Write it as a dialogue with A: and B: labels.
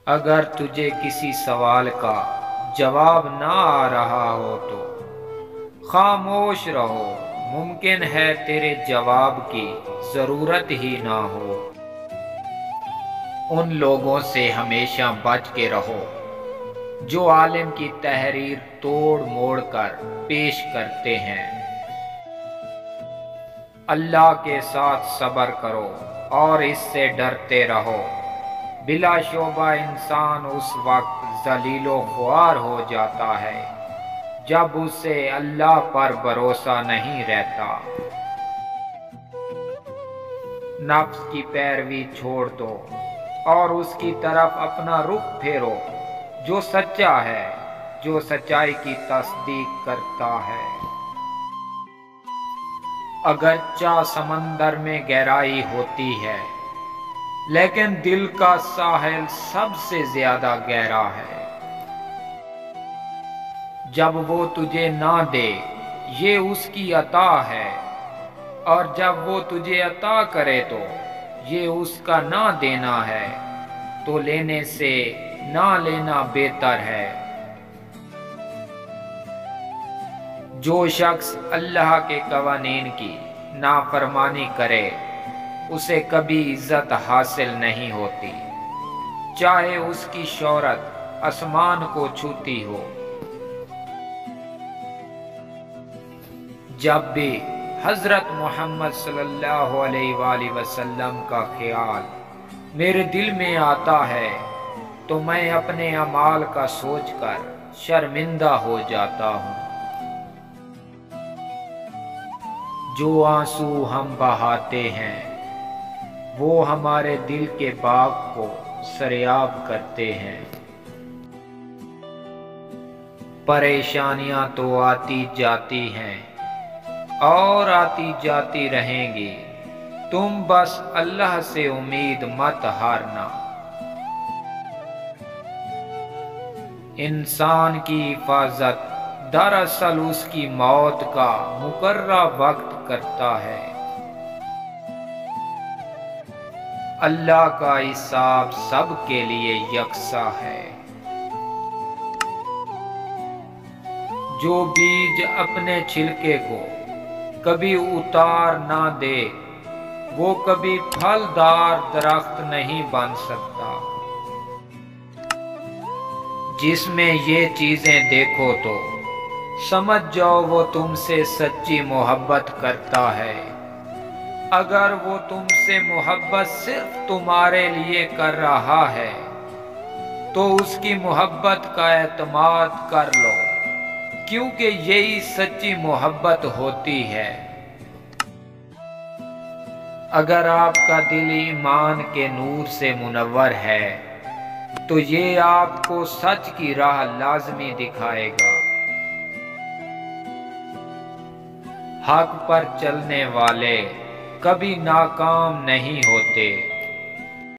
A: اگر تجھے کسی سوال کا جواب نہ آ رہا ہو تو خاموش رہو، ممکن ہے تیرے جواب کی ضرورت ہی نہ ہو۔ ان لوگوں سے ہمیشہ بچ کے رہو جو عالم کی تحریر توڑ موڑ کر پیش کرتے ہیں۔ اللہ کے ساتھ صبر کرو اور اس سے ڈرتے رہو۔ بلا شبہ انسان اس وقت ذلیل و خوار ہو جاتا ہے جب اسے اللہ پر بھروسہ نہیں رہتا۔ نفس کی پیروی چھوڑ دو اور اس کی طرف اپنا رخ پھیرو جو سچا ہے، جو سچائی کی تصدیق کرتا ہے۔ اگرچہ سمندر میں گہرائی ہوتی ہے لیکن دل کا ساحل سب سے زیادہ گہرا ہے۔ جب وہ تجھے نہ دے یہ اس کی عطا ہے، اور جب وہ تجھے عطا کرے تو یہ اس کا نہ دینا ہے، تو لینے سے نہ لینا بہتر ہے۔ جو شخص اللہ کے قوانین کی نافرمانی کرے اسے کبھی عزت حاصل نہیں ہوتی، چاہے اس کی شہرت آسمان کو چھوتی ہو۔ جب بھی حضرت محمد صلی اللہ علیہ وآلہ وسلم کا خیال میرے دل میں آتا ہے تو میں اپنے اعمال کا سوچ کر شرمندہ ہو جاتا ہوں۔ جو آنسو ہم بہاتے ہیں وہ ہمارے دل کے باغ کو سیراب کرتے ہیں۔ پریشانیاں تو آتی جاتی ہیں اور آتی جاتی رہیں گی، تم بس اللہ سے امید مت ہارنا۔ انسان کی حفاظت دراصل اس کی موت کا مقررہ وقت کرتا ہے۔ اللہ کا حساب سب کے لیے یکساں ہے۔ جو بیج اپنے چھلکے کو کبھی اتار نہ دے وہ کبھی پھلدار درخت نہیں بن سکتا۔ جس میں یہ چیزیں دیکھو تو سمجھ جاؤ وہ تم سے سچی محبت کرتا ہے۔ اگر وہ تم سے محبت صرف تمہارے لیے کر رہا ہے تو اس کی محبت کا اعتماد کر لو، کیونکہ یہی سچی محبت ہوتی ہے۔ اگر آپ کا دل ایمان کے نور سے منور ہے تو یہ آپ کو سچ کی راہ لازمی دکھائے گا۔ حق پر چلنے والے کبھی ناکام نہیں ہوتے۔